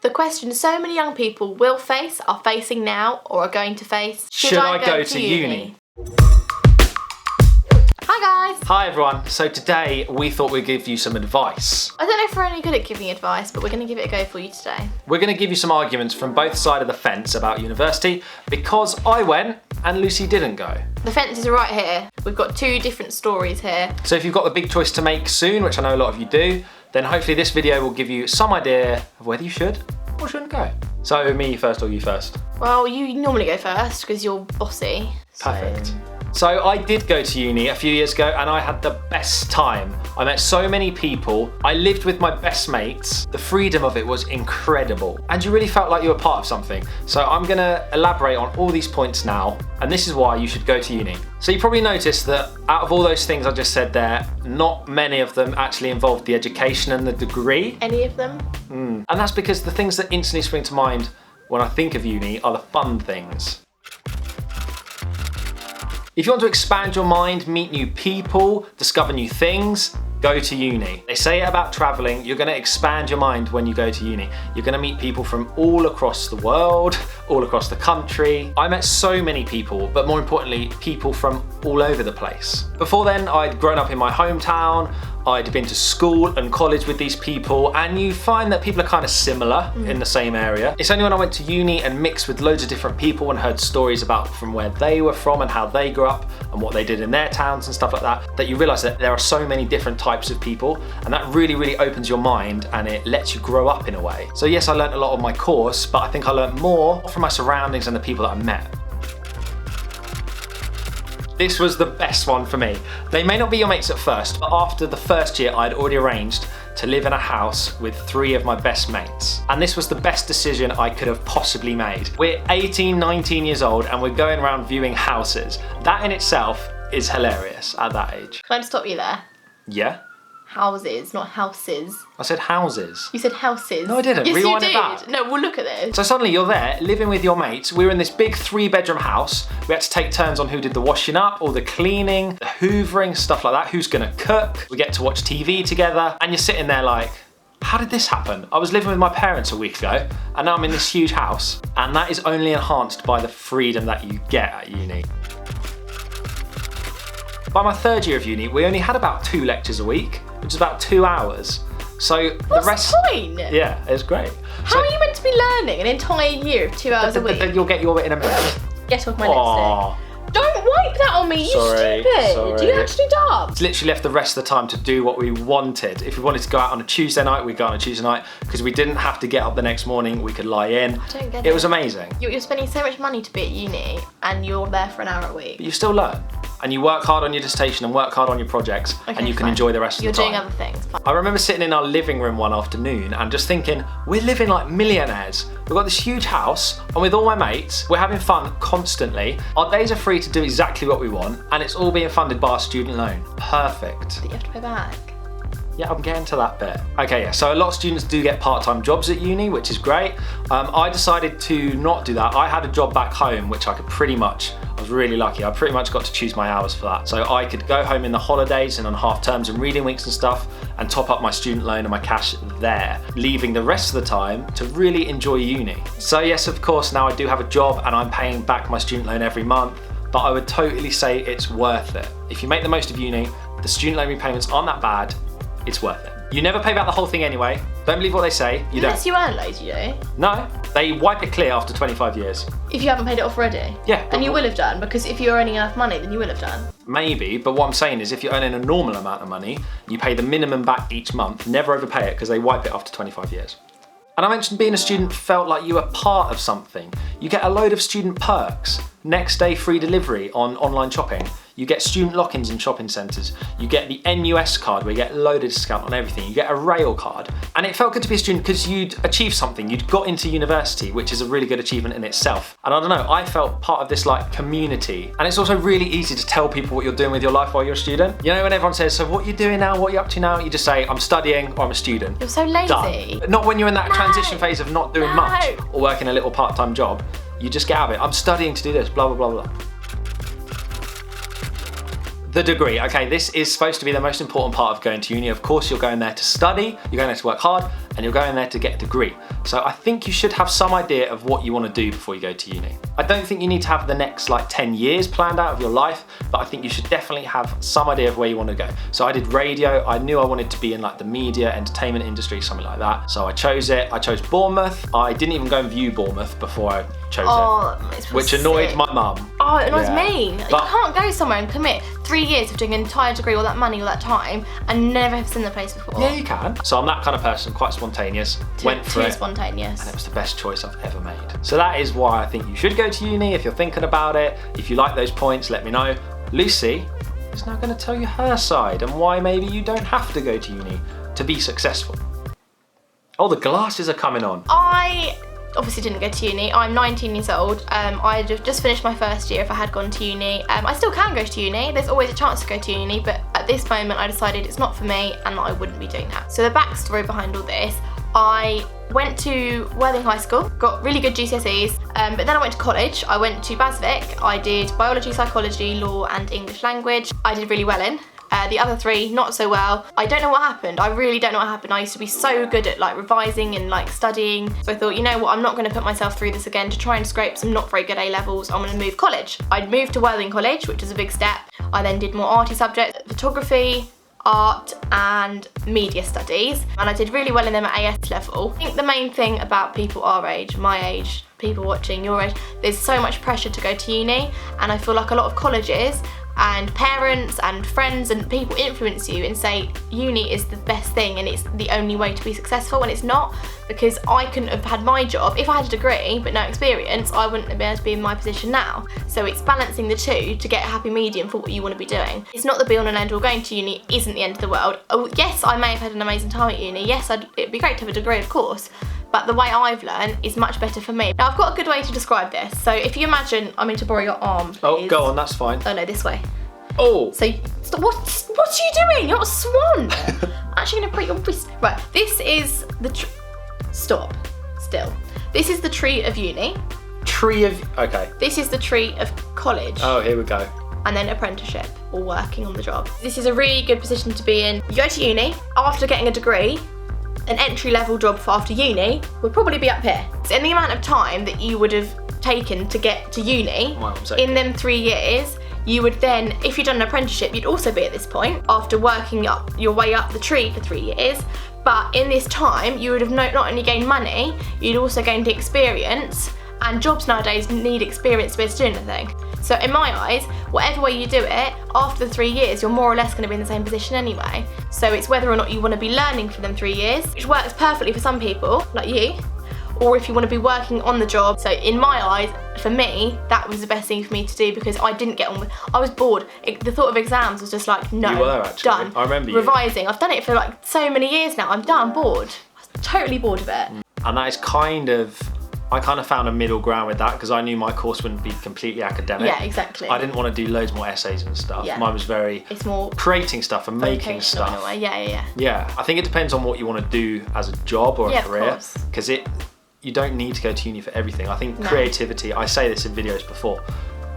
The question so many young people will face, are facing now, or are going to face. Should I go to uni? Hi guys! Hi everyone. So today we thought we'd give you some advice. I don't know if we're any good at giving advice, but we're going to give it a go for you today. We're going to give you some arguments from both sides of the fence about university because I went and Lucy didn't go. The fences are right here. We've got two different stories here. So if you've got the big choice to make soon, which I know a lot of you do, then hopefully this video will give you some idea of whether you should or shouldn't go. So me first or you first? Well, you normally go first because you're bossy. Perfect. So I did go to uni a few years ago and I had the best time. I met so many people. I lived with my best mates. The freedom of it was incredible. And you really felt like you were part of something. So I'm gonna elaborate on all these points now. And this is why you should go to uni. So you probably noticed that out of all those things I just said there, not many of them actually involved the education and the degree. Any of them? And that's because the things that instantly spring to mind when I think of uni are the fun things. If you want to expand your mind, meet new people, discover new things, go to uni. They say it about traveling, you're gonna expand your mind when you go to uni. You're gonna meet people from all across the world, all across the country. I met so many people, but more importantly, people from all over the place. Before then, I'd grown up in my hometown, I'd been to school and college with these people, and you find that people are kind of similar in the same area. It's only when I went to uni and mixed with loads of different people and heard stories about from where they were from and how they grew up and what they did in their towns and stuff like that, that you realise that there are so many different types of people, and that really opens your mind and it lets you grow up in a way. So yes, I learned a lot of my course, but I think I learned more from my surroundings and the people that I met. This was the best one for me. They may not be your mates at first, but after the first year I'd already arranged to live in a house with 3 of my best mates. And this was the best decision I could have possibly made. We're 18, 19 years old and we're going around viewing houses. That in itself is hilarious at that age. Can I just stop you there? Yeah? Houses, not houses. I said houses. You said houses. No, I didn't. Yes, Rewind you it did. back. No, we'll look at this. So suddenly you're there, living with your mates. We were in this big 3-bedroom house. We had to take turns on who did the washing up, all the cleaning, the hoovering, stuff like that. Who's gonna cook? We get to watch TV together. And you're sitting there like, how did this happen? I was living with my parents a week ago, and now I'm in this huge house. And that is only enhanced by the freedom that you get at uni. By my 3rd year of uni, we only had about 2 lectures a week, which is about 2 hours. So What's the rest. the point? Yeah, it was great. How are you meant to be learning an entire year of 2 hours a week? You'll get your bit in a minute. Get off my lipstick. Don't wipe that on me, you stupid! Sorry. You actually dumb. It's literally left the rest of the time to do what we wanted. If we wanted to go out on a Tuesday night, we'd go on a Tuesday night because we didn't have to get up the next morning, we could lie in. I don't get it. It was amazing. You're spending so much money to be at uni and you're there for an hour a week. But you still learn. And you work hard on your dissertation and work hard on your projects, and you can enjoy the rest of the time. You're doing other things. Fine. I remember sitting in our living room one afternoon and just thinking, we're living like millionaires. We've got this huge house, and with all my mates, we're having fun constantly. Our days are free to do exactly what we want, and it's all being funded by our student loan. Perfect. That you have to pay back. Yeah, I'm getting to that bit. Okay, yeah, so a lot of students do get part-time jobs at uni, which is great. I decided to not do that. I had a job back home, which I was really lucky. I pretty much got to choose my hours for that. So I could go home in the holidays and on half terms and reading weeks and stuff and top up my student loan and my cash there, leaving the rest of the time to really enjoy uni. So yes, of course, now I do have a job and I'm paying back my student loan every month, but I would totally say it's worth it. If you make the most of uni, the student loan repayments aren't that bad. It's worth it. You never pay back the whole thing anyway. Don't believe what they say. You Unless don't. you earn loads, you do. No, they wipe it clear after 25 years. If you haven't paid it off already? Yeah. And you will have done, because if you're earning enough money, then you will have done. Maybe, but what I'm saying is if you're earning a normal amount of money, you pay the minimum back each month, never overpay it because they wipe it after 25 years. And I mentioned being a student felt like you were part of something. You get a load of student perks. Next day free delivery on online shopping. You get student lock-ins in shopping centres. You get the NUS card where you get a loaded discount on everything. You get a rail card. And it felt good to be a student because you'd achieved something. You'd got into university, which is a really good achievement in itself. And I don't know, I felt part of this like community. And it's also really easy to tell people what you're doing with your life while you're a student. You know, when everyone says, so what are you doing now? What are you up to now? You just say, I'm studying or I'm a student. You're so lazy. Done. Not when you're in that transition phase of not doing much or working a little part-time job. You just get out of it. I'm studying to do this, blah, blah, blah, blah. The degree. Okay, this is supposed to be the most important part of going to uni. Of course, you're going there to study, you're going there to work hard, and you're going there to get a degree. So I think you should have some idea of what you want to do before you go to uni. I don't think you need to have the next like 10 years planned out of your life, but I think you should definitely have some idea of where you want to go. So I did radio. I knew I wanted to be in like the media, entertainment industry, something like that. So I chose it. I chose Bournemouth. I didn't even go and view Bournemouth before I chose it, which annoyed my mum. Oh, it annoys me. You can't go somewhere and commit 3 years of doing an entire degree, all that money, all that time, and never have seen the place before. Yeah, you can. So I'm that kind of person, quite spontaneous. Went for it. Spontaneous. And it was the best choice I've ever made. So that is why I think you should go to uni if you're thinking about it. If you like those points, let me know. Lucy is now going to tell you her side and why maybe you don't have to go to uni to be successful. Oh, the glasses are coming on. I obviously didn't go to uni. I'm 19 years old. I'd have just finished my first year if I had gone to uni. I still can go to uni. There's always a chance to go to uni, but at this moment I decided it's not for me and I wouldn't be doing that. So the backstory behind all this, I went to Worthing High School, got really good GCSEs, but then I went to college. I went to Basvic. I did biology, psychology, law and English language. I did really well in. The other three, not so well. I don't know what happened. I really don't know what happened. I used to be so good at like revising and like studying. So I thought, you know what, I'm not going to put myself through this again to try and scrape some not very good A-levels. I'm going to move college. I'd moved to Worthing College, which was a big step. I then did more arty subjects, photography, art and media studies, and I did really well in them at AS level. I think the main thing about people our age, my age, people watching your age, there's so much pressure to go to uni, and I feel like a lot of colleges and parents and friends and people influence you and say uni is the best thing and it's the only way to be successful, and it's not, because I couldn't have had my job if I had a degree but no experience. I wouldn't have been able to be in my position now. So it's balancing the two to get a happy medium for what you want to be doing. It's not the be all and end all. Going to uni isn't the end of the world. Oh yes, I may have had an amazing time at uni. Yes, it'd be great to have a degree, of course, but the way I've learned is much better for me. Now I've got a good way to describe this. So if you imagine, I'm going to borrow your arm, please. Oh, go on, that's fine. Oh no, this way. Oh. So stop, what are you doing? You're a swan. I'm actually going to break your wrist. Right, this is the stop, still. This is the tree of uni. Tree of, okay. This is the tree of college. Oh, here we go. And then apprenticeship or working on the job. This is a really good position to be in. You go to uni, after getting a degree, an entry-level job for after uni would probably be up here. So in the amount of time that you would have taken to get to uni, in them 3 years, you would then, if you'd done an apprenticeship, you'd also be at this point after working up your way up the tree for 3 years. But in this time, you would have not only gained money, you'd also gained experience, and jobs nowadays need experience to be able to do anything. So in my eyes, whatever way you do it, after the 3 years, you're more or less going to be in the same position anyway. So it's whether or not you want to be learning for them 3 years, which works perfectly for some people, like you, or if you want to be working on the job. So in my eyes, for me, that was the best thing for me to do, because I didn't get on with, I was bored. The thought of exams was just like, no, you were actually done. I remember you. Revising, I've done it for like so many years now, I'm done, bored. I was totally bored of it. And that is I kind of found a middle ground with that, because I knew my course wouldn't be completely academic. Yeah, exactly. I didn't want to do loads more essays and stuff. Yeah. Mine was It's more creating stuff and making stuff. In a way. Yeah. Yeah, I think it depends on what you want to do as a job or a career, because you don't need to go to uni for everything. I think creativity, I say this in videos before,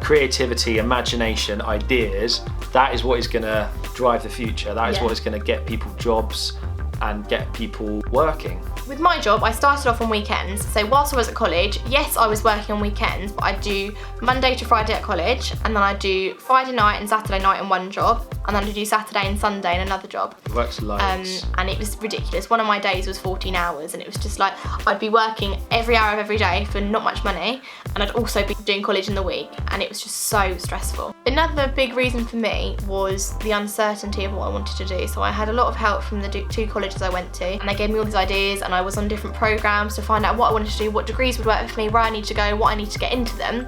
creativity, imagination, ideas, that is what is going to drive the future. That is what is going to get people jobs and get people working. With my job, I started off on weekends. So whilst I was at college, yes, I was working on weekends, but I'd do Monday to Friday at college, and then I'd do Friday night and Saturday night in one job, and then I'd do Saturday and Sunday in another job. It works loads. And it was ridiculous. One of my days was 14 hours, and it was just like, I'd be working every hour of every day for not much money, and I'd also be doing college in the week, and it was just so stressful. Another big reason for me was the uncertainty of what I wanted to do. So I had a lot of help from the 2 colleges I went to, and they gave me all these ideas, and I was on different programs to find out what I wanted to do, what degrees would work for me, where I need to go, what I need to get into them.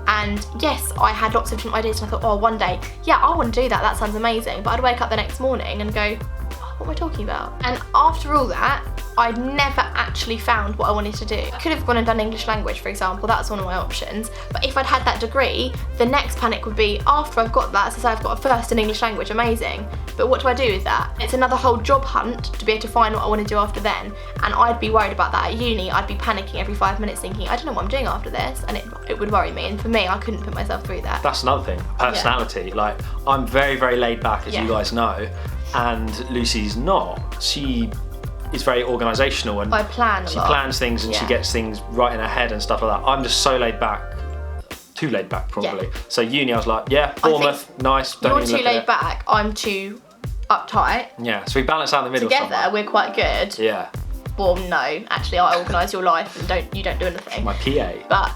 And yes, I had lots of different ideas, and I thought, oh, one day, yeah, I want to do that, that sounds amazing. But I'd wake up the next morning and go, oh, what am I talking about? And after all that, I'd never actually found what I wanted to do. I could have gone and done English language, for example, that's one of my options. But if I'd had that degree, the next panic would be, after I've got that, so say I've got a first in English language, amazing. But what do I do with that? It's another whole job hunt to be able to find what I want to do after then. And I'd be worried about that at uni. I'd be panicking every 5 minutes thinking, I don't know what I'm doing after this. And it would worry me. And for me, I couldn't put myself through that. That's another thing, personality. Like, I'm very, very laid back, as you guys know. And Lucy's not. She is very organisational, and I plan a lot. She plans things and she gets things right in her head and stuff like that. I'm just so laid back. Too laid back, probably. Yeah. So uni, I was like, yeah, Bournemouth, nice. Don't you're too laid back, I'm too uptight. Yeah, so we balance out in the middle. Together, somewhere. we're quite good. Yeah. Well, no, actually, I organise your life and you don't do anything. My PA. But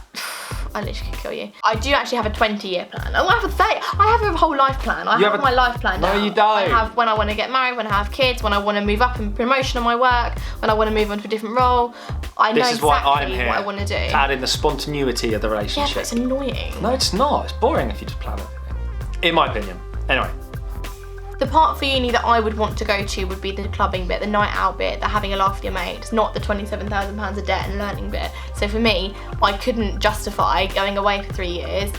I literally could kill you. I do actually have a 20-year plan. Oh, I have a whole life plan. I have my life plan now. No, you don't. I have when I want to get married, when I have kids, when I want to move up in promotion on my work, when I want to move on to a different role. I know exactly what I want to do. To add in the spontaneity of the relationship. Yeah, but it's annoying. No, it's not. It's boring if you just plan everything. In my opinion. Anyway. The part for uni that I would want to go to would be the clubbing bit, the night out bit, the having a laugh with your mates, not the £27,000 a debt and learning bit. So for me, I couldn't justify going away for 3 years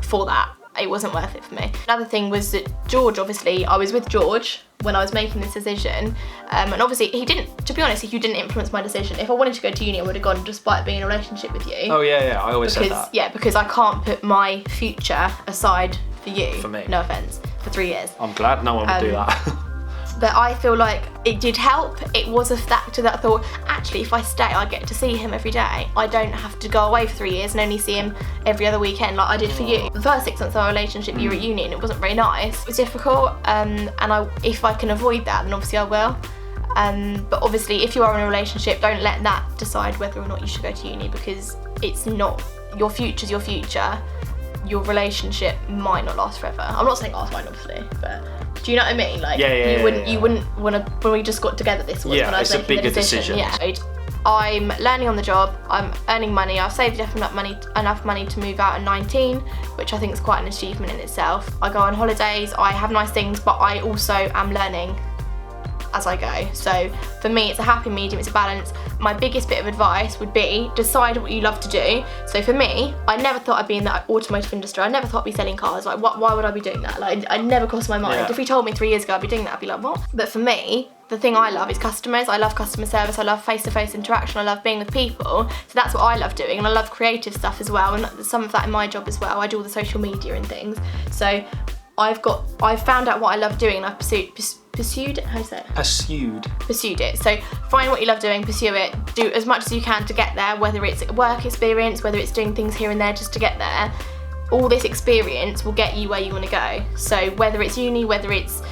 for that. It wasn't worth it for me. Another thing was that George, obviously, I was with George when I was making this decision, and obviously he didn't, to be honest, he didn't influence my decision. If I wanted to go to uni, I would have gone despite being in a relationship with you. Oh yeah, I always said that. Yeah, because I can't put my future aside for you. For me. No offence. For 3 years. I'm glad no one would do that. But I feel like it did help. It was a factor that I thought, actually, if I stay, I get to see him every day. I don't have to go away for 3 years and only see him every other weekend like I did for you. The first 6 months of our relationship, you were at uni and it wasn't very nice. It was difficult, and if I can avoid that, then obviously I will. But obviously, if you are in a relationship, don't let that decide whether or not you should go to uni, because it's not, your future's your future. Your relationship might not last forever. I'm not saying ours might, obviously, but do you know what I mean? Like, you wouldn't want to, when we just got together this was when I was making the decision. Yeah. I'm learning on the job, I'm earning money, I've saved enough money to move out at 19, which I think is quite an achievement in itself. I go on holidays, I have nice things, but I also am learning as I go. So for me, it's a happy medium, it's a balance. My biggest bit of advice would be decide what you love to do. So for me, I never thought I'd be in the automotive industry. I never thought I'd be selling cars. Like, why would I be doing that? Like, I never crossed my mind. Yeah. If you told me 3 years ago I'd be doing that, I'd be like, what? But for me, the thing I love is customers. I love customer service. I love face-to-face interaction. I love being with people. So that's what I love doing. And I love creative stuff as well. And there's some of that in my job as well. I do all the social media and things. So I've found out what I love doing, and I've pursued it. How do you say it? Pursued it. So find what you love doing, pursue it, do as much as you can to get there, whether it's work experience, whether it's doing things here and there just to get there. All this experience will get you where you want to go. So whether it's uni, whether it's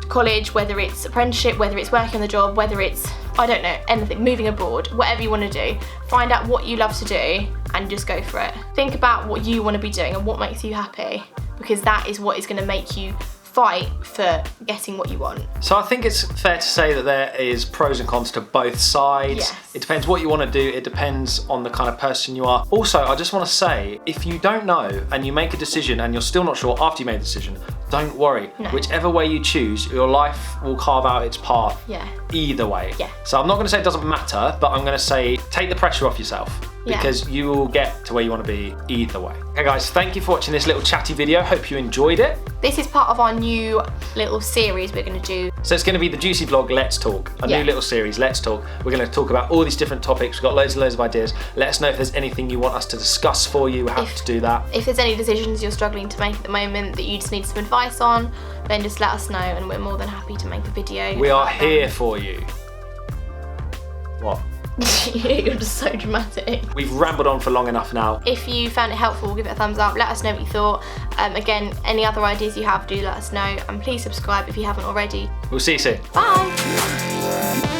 college, whether it's apprenticeship, whether it's working on the job, whether it's, I don't know, anything, moving abroad, whatever you want to do, find out what you love to do and just go for it. Think about what you want to be doing and what makes you happy, because that is what is going to make you fight for getting what you want. So I think it's fair to say that there is pros and cons to both sides. Yes. It depends what you want to do. It depends on the kind of person you are. Also, I just want to say, if you don't know and you make a decision and you're still not sure after you made the decision, don't worry. No. Whichever way you choose, your life will carve out its path. Yeah. Either way. Yeah. So I'm not going to say it doesn't matter, but I'm going to say take the pressure off yourself. Because you will get to where you want to be either way. Okay guys, thank you for watching this little chatty video. Hope you enjoyed it. This is part of our new little series we're going to do. So it's going to be the juicy vlog, Let's Talk. A new little series, Let's Talk. We're going to talk about all these different topics. We've got loads and loads of ideas. Let us know if there's anything you want us to discuss for you. We're happy to do that. If there's any decisions you're struggling to make at the moment that you just need some advice on, then just let us know and we're more than happy to make a video. We are here for you. What? You're just so dramatic. We've rambled on for long enough now. If you found it helpful, give it a thumbs up. Let us know what you thought. Again, any other ideas you have, do let us know. And please subscribe if you haven't already. We'll see you soon. Bye.